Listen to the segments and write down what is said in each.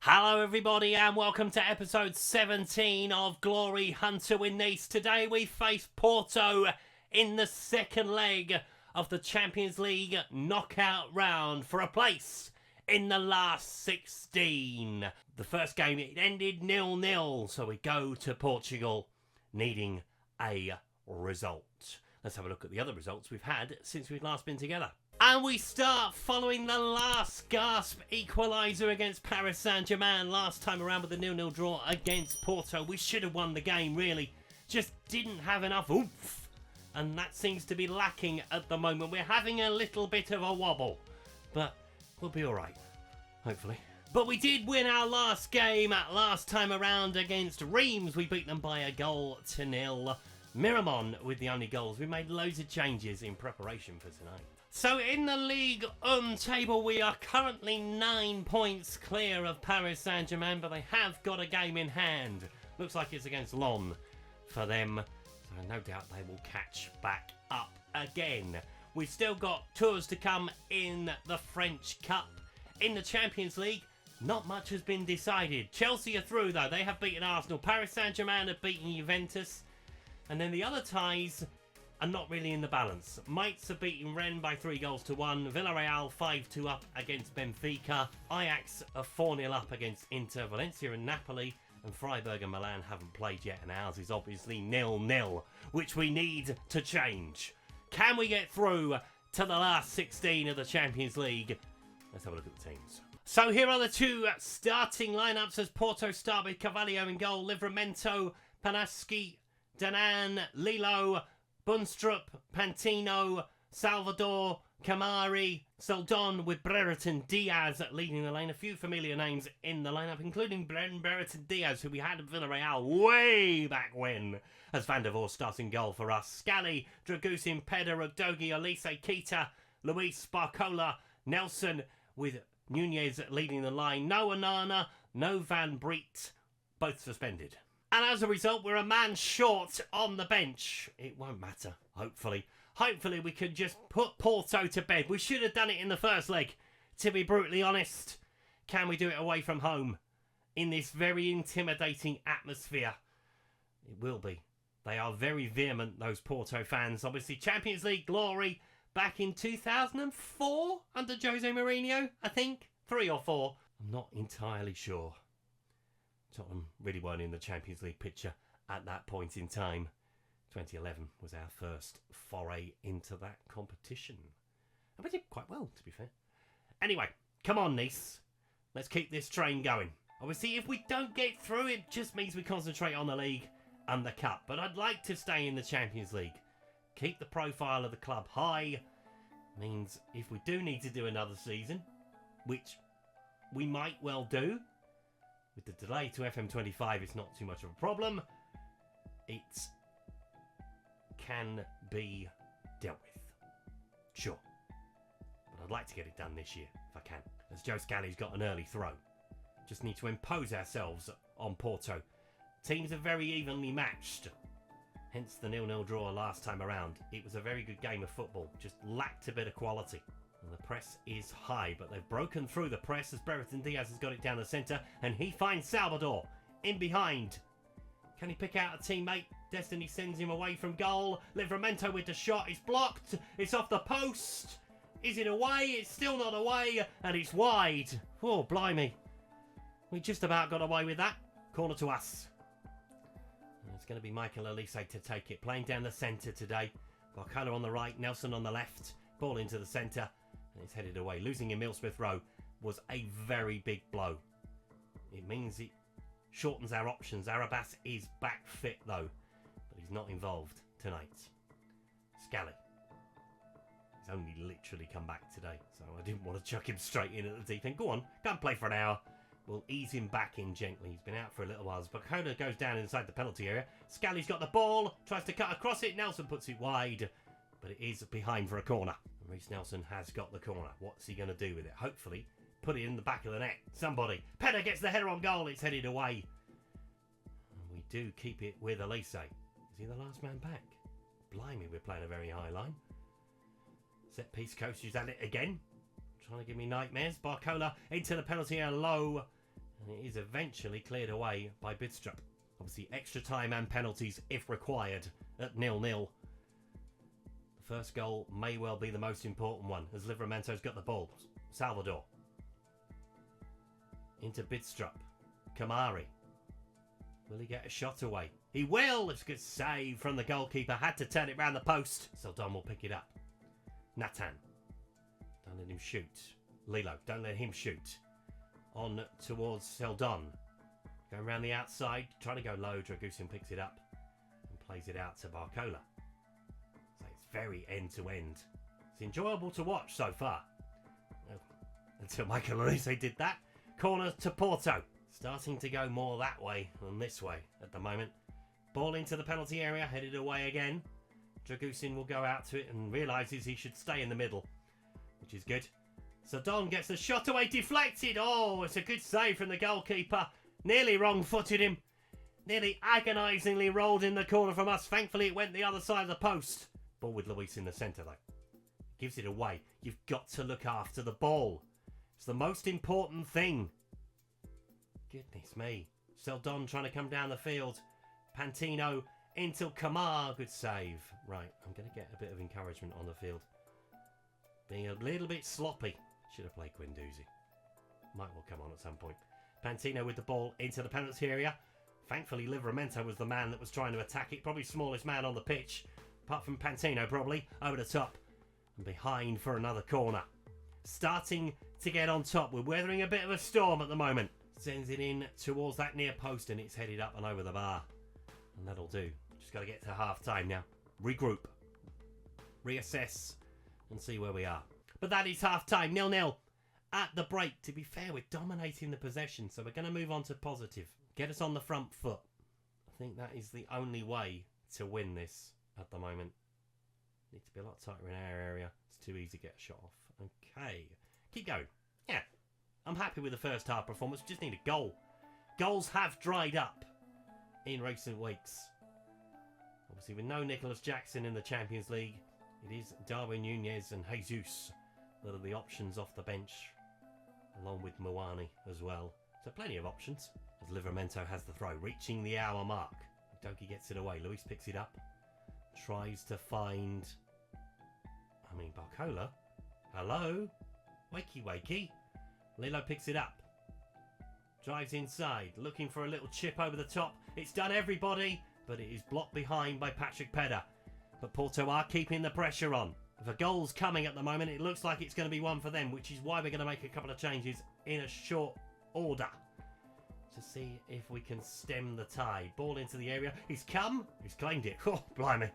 Hello everybody and welcome to episode 17 of Glory Hunter with Nice. Today we face Porto in the second leg of the Champions League knockout round for a place in the last 16. The first game it ended 0-0, so we go to Portugal needing a result. Let's have a look at the other results we've had since we've last been together. And we start following the last gasp equaliser against Paris Saint-Germain last time around with the 0-0 draw against Porto. We should have won the game, really. Just didn't have enough oomph. And that seems to be lacking at the moment. We're having a little bit of a wobble. But we'll be alright, hopefully. But we did win our last game last time around against Reims. We beat them by 1-0. Miramon with the only goals. We made loads of changes in preparation for tonight. So in the League table, we are currently 9 points clear of Paris Saint-Germain, but they have got a game in hand. Looks like it's against Lyon for them, so no doubt they will catch back up again. We've still got tours to come in the French Cup. In the Champions League, not much has been decided. Chelsea are through though. They have beaten Arsenal. Paris Saint-Germain have beaten Juventus. And then the other ties are not really in the balance. Mainz have beaten Rennes by 3-1. Villarreal 5-2 up against Benfica. Ajax are 4-0 up against Inter. Valencia and Napoli and Freiburg and Milan haven't played yet, and ours is obviously 0-0, which we need to change. Can we get through to the last 16 of the Champions League? Let's have a look at the teams. So here are the two starting lineups as Porto start with Carvalho in goal, Livramento, Panaski, Danan, Lilo, Bunstrup, Pantino, Salvador, Kamari, Saldon with Brereton Diaz leading the lane. A few familiar names in the lineup, including Brereton Diaz, who we had at Villarreal way back when, as Van der Voort starting goal for us. Scally, Dragusin, Peda, Rugdogi, Elise, Keita, Luis, Barcola, Nelson with Nunez leading the line. No Onana, no Van Breet, both suspended. And as a result, we're a man short on the bench. It won't matter, hopefully. Hopefully we can just put Porto to bed. We should have done it in the first leg, to be brutally honest. Can we do it away from home in this very intimidating atmosphere? It will be. They are very vehement, those Porto fans. Obviously, Champions League glory back in 2004 under Jose Mourinho, I think. 3 or 4. I'm not entirely sure. Tottenham really weren't in the Champions League picture at that point in time. 2011 was our first foray into that competition. And we did quite well, to be fair. Anyway, come on, Nice. Let's keep this train going. Obviously, if we don't get through, it just means we concentrate on the league and the cup. But I'd like to stay in the Champions League. Keep the profile of the club high. Means if we do need to do another season, which we might well do, with the delay to FM24, it's not too much of a problem. It can be dealt with. Sure. But I'd like to get it done this year, if I can. As Joe Scally's got an early throw. Just need to impose ourselves on Porto. Teams are very evenly matched. Hence the 0-0 draw last time around. It was a very good game of football. Just lacked a bit of quality. And the press is high, but they've broken through the press as Brereton Diaz has got it down the centre, and he finds Salvador in behind. Can he pick out a teammate? Destiny sends him away from goal. Livramento with the shot. It's blocked. It's off the post. Is it away? It's still not away, and it's wide. Oh, blimey. We just about got away with that. Corner to us. And it's going to be Michael Elise to take it. Playing down the centre today. Barcola on the right, Nelson on the left. Ball into the centre. And it's headed away. Losing Emile Smith-Rowe was a very big blow. It means it shortens our options. Arabas is back fit though, but he's not involved tonight. Scally. He's only literally come back today, so I didn't want to chuck him straight in at the deep end. Go on, go and play for an hour. We'll ease him back in gently. He's been out for a little while. Barcola goes down inside the penalty area. Scally's got the ball, tries to cut across it. Nelson puts it wide, but it is behind for a corner. Reece Nelson has got the corner. What's he going to do with it? Hopefully, put it in the back of the net. Somebody. Peda gets the header on goal. It's headed away. And we do keep it with Elise. Is he the last man back? Blimey, we're playing a very high line. Set piece coach is at it again. Trying to give me nightmares. Barcola into the penalty area low. And it is eventually cleared away by Bidstrup. Obviously extra time and penalties if required at 0-0. The first goal may well be the most important one as Livramento's got the ball. Salvador. Into Bidstrup. Kamari. Will he get a shot away? He will! It's a good save from the goalkeeper. Had to turn it round the post. Seldon will pick it up. Nathan. Don't let him shoot. Lilo, don't let him shoot. On towards Seldon. Going round the outside. Trying to go low. Dragusin picks it up. And plays it out to Barcola. So it's very end-to-end. It's enjoyable to watch so far. Until Michael Olise did that. Corner to Porto. Starting to go more that way than this way at the moment. Ball into the penalty area, headed away again. Dragusin will go out to it and realises he should stay in the middle, which is good. Seldon gets the shot away, deflected. Oh, it's a good save from the goalkeeper. Nearly wrong-footed him. Nearly agonisingly rolled in the corner from us. Thankfully, it went the other side of the post. Ball with Luis in the centre, though. Gives it away. You've got to look after the ball. It's the most important thing. Goodness me. Seldon trying to come down the field. Pantino into Kamar. Good save. Right, I'm going to get a bit of encouragement on the field. Being a little bit sloppy. Should have played Guendouzi. Might well come on at some point. Pantino with the ball into the penalty area. Thankfully, Livramento was the man that was trying to attack it. Probably smallest man on the pitch. Apart from Pantino, probably. Over the top. And behind for another corner. Starting to get on top. We're weathering a bit of a storm at the moment. Sends it in towards that near post and it's headed up and over the bar. And that'll do. Just got to get to half time now. Regroup. Reassess. And see where we are. But that is half time. 0-0 at the break. To be fair, we're dominating the possession. So we're going to move on to positive. Get us on the front foot. I think that is the only way to win this at the moment. Need to be a lot tighter in our area. It's too easy to get a shot off. Okay. Keep going. Yeah. I'm happy with the first half performance. We just need a goal. Goals have dried up in recent weeks. Obviously, with no Nicholas Jackson in the Champions League, it is Darwin Núñez and Jesus that are the options off the bench, along with Moani as well. So plenty of options. As Livramento has the throw, reaching the hour mark. Doki gets it away. Luis picks it up. Tries to find... Barcola. Hello? Wakey, wakey. Lilo picks it up. Drives inside, looking for a little chip over the top. It's done everybody, but it is blocked behind by Patrick Pedder. But Porto are keeping the pressure on. If a goal's coming at the moment, it looks like it's going to be one for them, which is why we're going to make a couple of changes in a short order to see if we can stem the tide. Ball into the area. He's come. He's claimed it. Oh, blimey.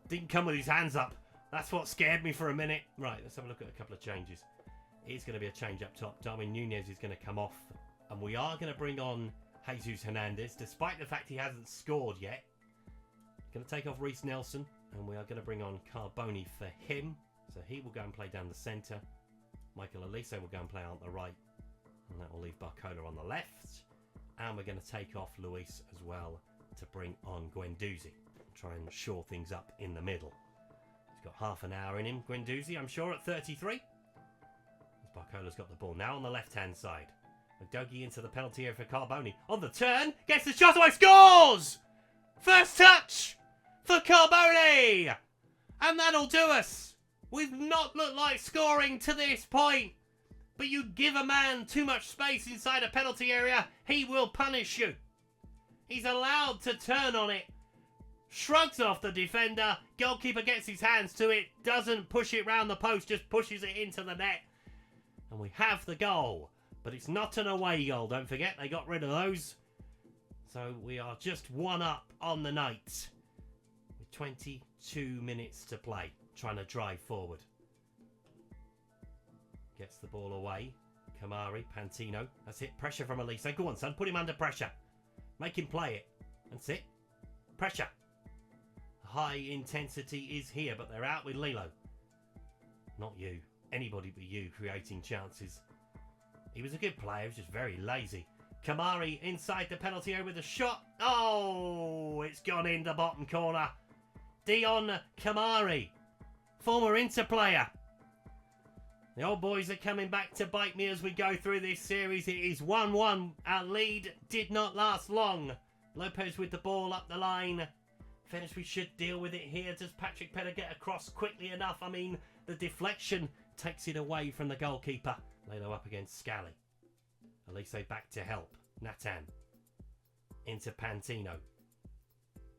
Didn't come with his hands up. That's what scared me for a minute. Right, let's have a look at a couple of changes. It's going to be a change up top. Darwin Núñez is going to come off. And we are going to bring on Jesus Hernandez, despite the fact he hasn't scored yet. Going to take off Reece Nelson. And we are going to bring on Carboni for him. So he will go and play down the centre. Michael Olise will go and play on the right. And that will leave Barcola on the left. And we're going to take off Luis as well to bring on Guendouzi. Try and shore things up in the middle. He's got half an hour in him, Guendouzi, I'm sure, at 33. Barcola's got the ball now on the left-hand side. Dogi into the penalty area for Carboni. On the turn, gets the shot away, scores! First touch for Carboni! And that'll do us. We've not looked like scoring to this point. But you give a man too much space inside a penalty area, he will punish you. He's allowed to turn on it. Shrugs off the defender. Goalkeeper gets his hands to it. Doesn't push it round the post, just pushes it into the net. And we have the goal. But it's not an away goal, don't forget. They got rid of those. So we are just one up on the night. With 22 minutes to play. Trying to drive forward. Gets the ball away. Kamari, Pantino. That's it. Pressure from Olise. Go on, son. Put him under pressure. Make him play it. That's it. Pressure. High intensity is here, but they're out with Lilo. Not you. Anybody but you creating chances. He was a good player, he was just very lazy. Kamari inside the penalty area with a shot. Oh, it's gone in the bottom corner. Dion Kamari, former Inter player. The old boys are coming back to bite me as we go through this series. It is 1-1. Our lead did not last long. Lopez with the ball up the line. Fairness, we should deal with it here. Does Patrick Pedder get across quickly enough? I mean, the deflection takes it away from the goalkeeper. Lelo up against Scally. Elise back to help. Natan. Into Pantino.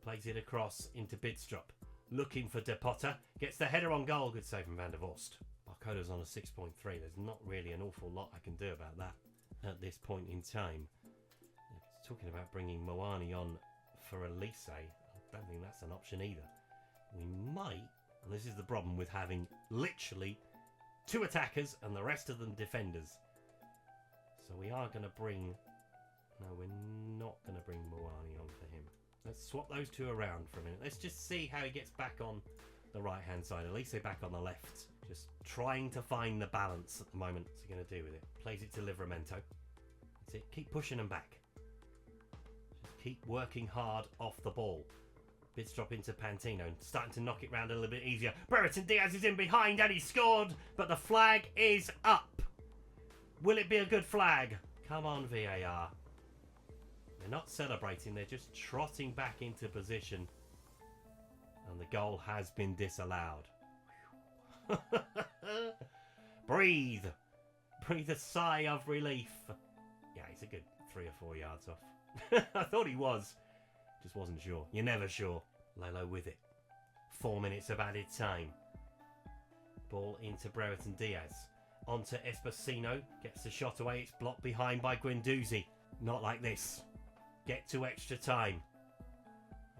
Plays it across into Bidstrup. Looking for De Potter. Gets the header on goal. Good save from Van der Vorst. Barcola's on a 6.3. There's not really an awful lot I can do about that at this point in time. Talking about bringing Moani on for Elise. I don't think that's an option either. We might, and this is the problem with having literally 2 attackers and the rest of them defenders. So we are going to bring... No, we're not going to bring Moani on for him. Let's swap those 2 around for a minute. Let's just see how he gets back on the right-hand side. Elise back on the left. Just trying to find the balance at the moment. What's he going to do with it? Plays it to Livramento. That's it. Keep pushing them back. Just keep working hard off the ball. Bidstrup into Pantino. Starting to knock it round a little bit easier. Brereton Diaz is in behind and he scored. But the flag is up. Will it be a good flag? Come on, VAR. They're not celebrating. They're just trotting back into position. And the goal has been disallowed. Breathe. Breathe a sigh of relief. Yeah, he's a good 3 or 4 yards off. I thought he was. Just wasn't sure. You're never sure. Lelo with it. 4 minutes of added time. Ball into Brereton Diaz. Onto Espacino. Gets the shot away. It's blocked behind by Guendouzi. Not like this. Get to extra time.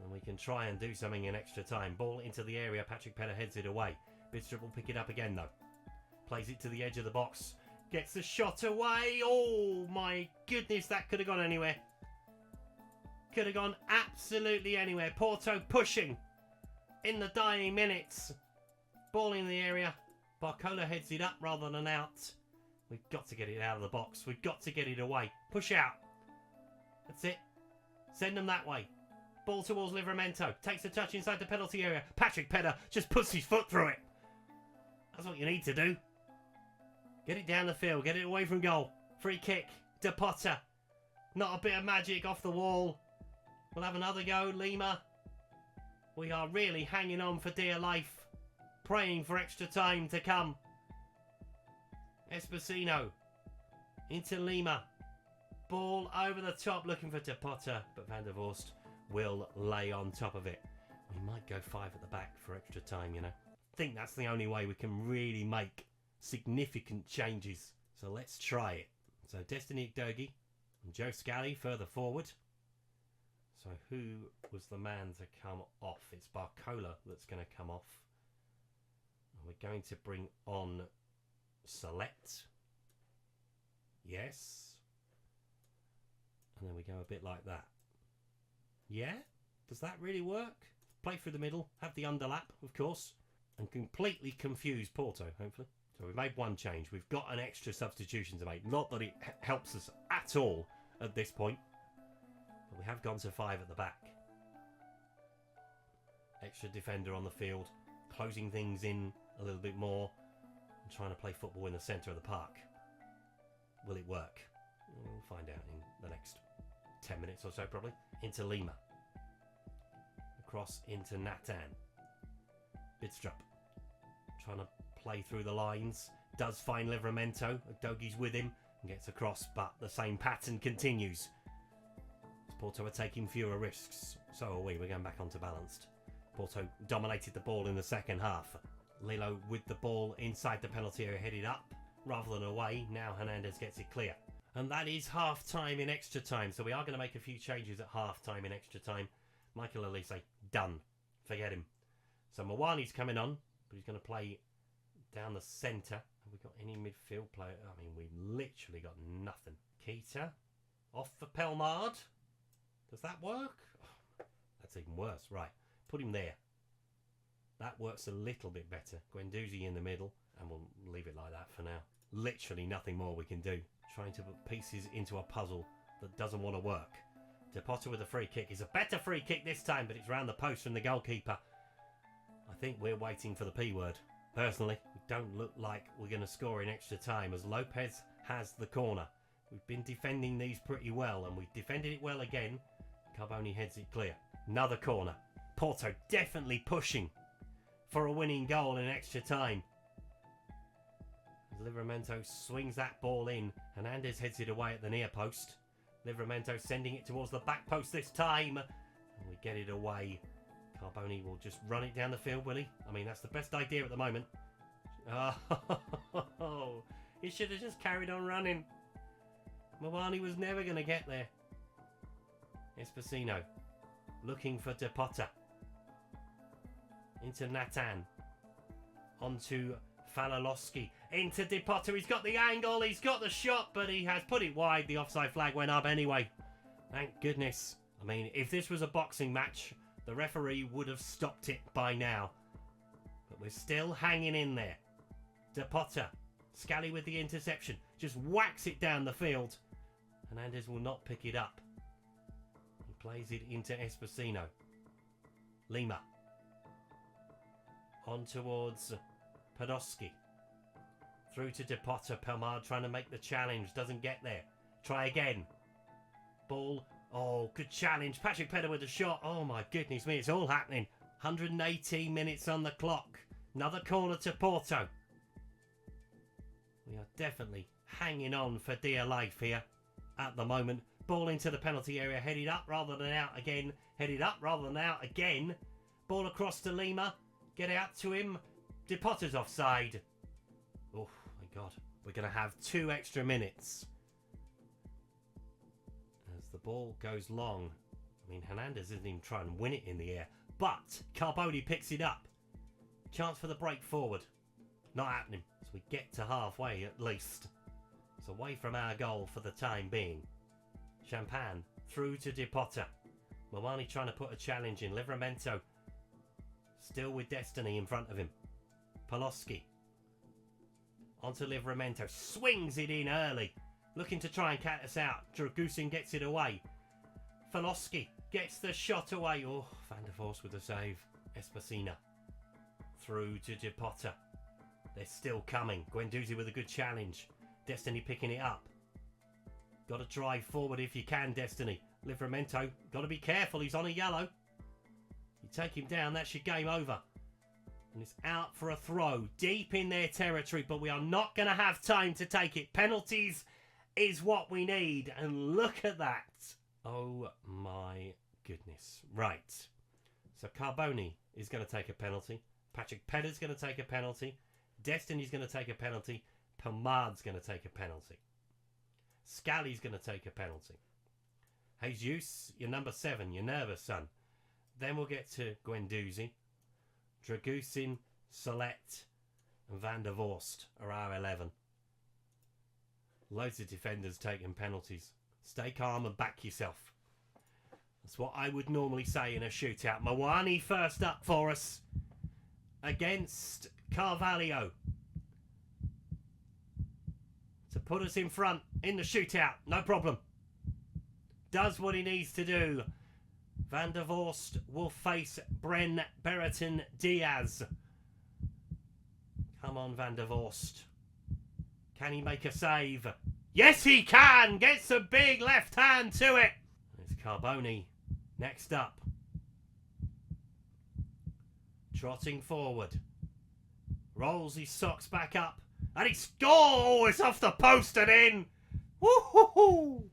And we can try and do something in extra time. Ball into the area. Patrick Pedder heads it away. Bidstrup will pick it up again though. Plays it to the edge of the box. Gets the shot away. Oh my goodness, that could have gone anywhere. Could have gone absolutely anywhere. Porto pushing in the dying minutes. Ball in the area. Barcola heads it up rather than out. We've got to get it out of the box. We've got to get it away. Push out. That's it. Send them that way. Ball towards Livramento. Takes a touch inside the penalty area. Patrick Pedder just puts his foot through it. That's what you need to do. Get it down the field. Get it away from goal. Free kick. De Potter. Not a bit of magic off the wall. We'll have another go. Lima. We are really hanging on for dear life. Praying for extra time to come. Espacino. Into Lima. Ball over the top looking for De Potter. But Van der Vorst will lay on top of it. We might go 5 at the back for extra time, you know. I think that's the only way we can really make significant changes. So let's try it. So Destiny Dogi and Joe Scally further forward. So who was the man to come off? It's Barcola that's going to come off. And we're going to bring on Select. Yes. And then we go a bit like that. Yeah? Does that really work? Play through the middle, have the underlap, of course, and completely confuse Porto, hopefully. So we've made 1 change. We've got an extra substitution to make. Not that it helps us at all at this point. But we have gone to 5 at the back. Extra defender on the field. Closing things in a little bit more. And trying to play football in the centre of the park. Will it work? We'll find out in the next 10 minutes or so probably. Into Lima. Across into Natan. Bidstrup. Trying to play through the lines. Does find Livramento. Dogi's with him. And gets across, but the same pattern continues. Porto are taking fewer risks. So are we. We're going back onto balanced. Porto dominated the ball in the second half. Lilo with the ball inside the penalty area, headed up rather than away. Now Hernandez gets it clear. And that is half time in extra time. So we are going to make a few changes at half time in extra time. Michael Elise, done. Forget him. So Mawani's coming on, but he's going to play down the centre. Have we got any midfield player? I mean, we've literally got nothing. Keita off for Pelmard. Does that work? Oh, that's even worse. Right, put him there. That works a little bit better. Guendouzi in the middle, and we'll leave it like that for now. Literally nothing more we can do. Trying to put pieces into a puzzle that doesn't want to work. De Potter with a free kick. Is a better free kick this time, but it's round the post from the goalkeeper. I think we're waiting for the P word. Personally, we don't look like we're going to score in extra time as Lopez has the corner. We've been defending these pretty well, and we've defended it well again. Carboni heads it clear. Another corner. Porto definitely pushing for a winning goal in extra time. As Livramento swings that ball in, Hernandez heads it away at the near post. Livramento sending it towards the back post this time, and we get it away. Carboni will just run it down the field, will he? I mean, that's the best idea at the moment. Oh, he should have just carried on running. Mawani was never going to get there. Espacino looking for Depota. Into Natan. Onto Falalowski. Into Depota. He's got the angle. He's got the shot, but he has put it wide. The offside flag went up anyway. Thank goodness. I mean, if this was a boxing match, the referee would have stopped it by now. But we're still hanging in there. Depota. Scally with the interception. Just whacks it down the field. Hernandez will not pick it up. He plays it into Espacino. Lima. On towards Podolski. Through to Depota. Pelmard trying to make the challenge. Doesn't get there. Try again. Ball. Oh, good challenge. Patrick Pedder with a shot. Oh my goodness me, it's all happening. 118 minutes on the clock. Another corner to Porto. We are definitely hanging on for dear life here at the moment. Ball into the penalty area. Headed up rather than out again. Headed up rather than out again. Ball across to Lima. Get out to him. Depota's offside. Oh my God. We're going to have 2 extra minutes. As the ball goes long. I mean, Hernandez isn't even trying to win it in the air. But Carboni picks it up. Chance for the break forward. Not happening. So we get to halfway at least. It's away from our goal for the time being. Champagne through to Depota. Mawani trying to put a challenge in. Livramento still with destiny in front of him. Podolski. Onto Livramento. Swings it in early. Looking to try and cat us out. Dragusin gets it away. Podolski gets the shot away. Oh, Van der Voort with a save. Espacina. Through to Depota. They're still coming. Guendouzi with a good challenge. Destiny picking it up. Got to drive forward if you can, Destiny. Livramento, got to be careful. He's on a yellow. You take him down, that's your game over. And it's out for a throw. Deep in their territory, but we are not going to have time to take it. Penalties is what we need. And look at that. Oh my goodness. Right. So Carboni is going to take a penalty. Patrick Pedder's going to take a penalty. Destiny's going to take a penalty. Pelmard's going to take a penalty. Scally's going to take a penalty. Jesus, you're number 7. You're nervous, son. Then we'll get to Guendouzi. Dragusin, Solette, and Van der Voort are our 11. Loads of defenders taking penalties. Stay calm and back yourself. That's what I would normally say in a shootout. Mawani first up for us against Carvalho to put us in front in the shootout. No problem. Does what he needs to do. Van der Voort will face Bren Brereton Diaz. Come on, Van der Voort. Can he make a save? Yes, he can! Gets a big left hand to it. It's Carboni next up. Trotting forward. Rolls his socks back up. And he scores! It's off the post and in. Woo-hoo-hoo!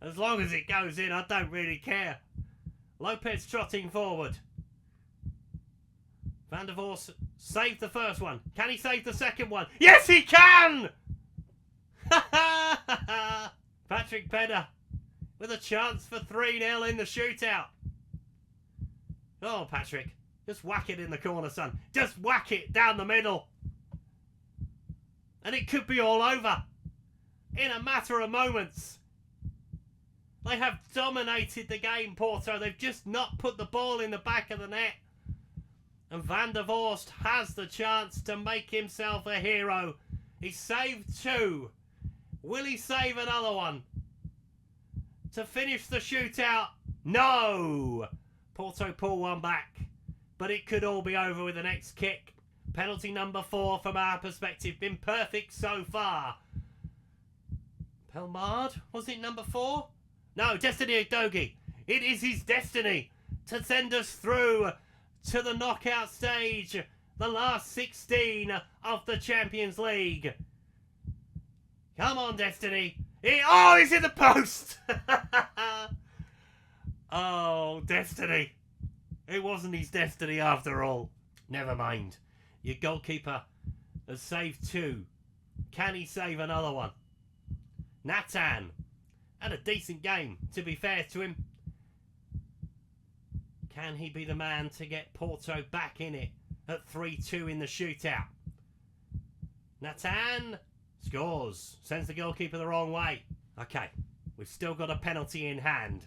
As long as it goes in, I don't really care. Lopez trotting forward. Van der Voort saved the first one. Can he save the second one? Yes, he can! Patrick Pedder with a chance for 3-0 in the shootout. Oh, Patrick. Just whack it in the corner, son. Just whack it down the middle. And it could be all over in a matter of moments. They have dominated the game, Porto. They've just not put the ball in the back of the net. And Van der Voort has the chance to make himself a hero. He saved 2. Will he save another one to finish the shootout? No! Porto pull one back. But it could all be over with the next kick. Penalty number 4 from our perspective. Been perfect so far. Pelmard, was it number 4? No, Destiny Udogie. It is his destiny to send us through to the knockout stage. The last 16 of the Champions League. Come on, Destiny. He's in the post. Oh, Destiny. It wasn't his destiny after all. Never mind. Your goalkeeper has saved 2. Can he save another one? Nathan had a decent game, to be fair to him. Can he be the man to get Porto back in it at 3-2 in the shootout? Nathan scores. Sends the goalkeeper the wrong way. Okay, we've still got a penalty in hand.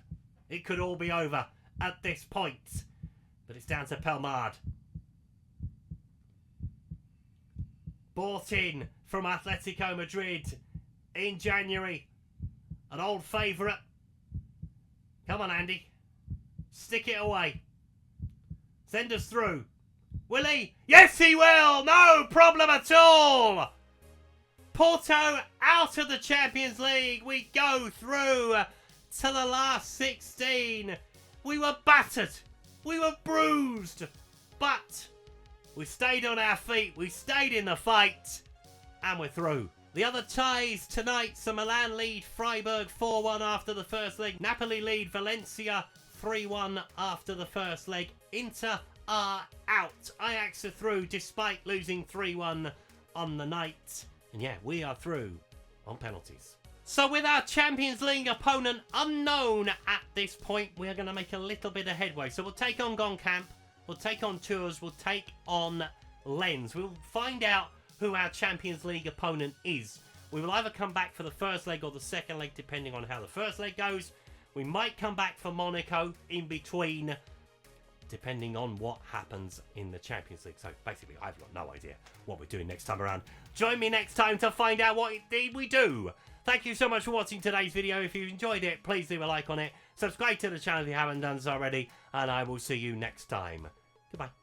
It could all be over at this point. But it's down to Pelmard. Bought in from Atletico Madrid in January. An old favourite. Come on, Andy. Stick it away. Send us through. Will he? Yes, he will. No problem at all. Porto out of the Champions League. We go through to the last 16. We were battered. We were bruised. But we stayed on our feet. We stayed in the fight. And we're through. The other ties tonight. So Milan lead Freiburg 4-1 after the first leg. Napoli lead Valencia 3-1 after the first leg. Inter are out. Ajax are through despite losing 3-1 on the night. And yeah, we are through on penalties. So with our Champions League opponent unknown at this point, we are going to make a little bit of headway. So we'll take on Gonkamp, we'll take on Tours, we'll take on Lens. We'll find out who our Champions League opponent is. We will either come back for the first leg or the second leg, depending on how the first leg goes. We might come back for Monaco in between, depending on what happens in the Champions League. So basically, I've got no idea what we're doing next time around. Join me next time to find out what indeed we do. Thank you so much for watching today's video. If you enjoyed it, please leave a like on it. Subscribe to the channel if you haven't done so already. And I will see you next time. Goodbye.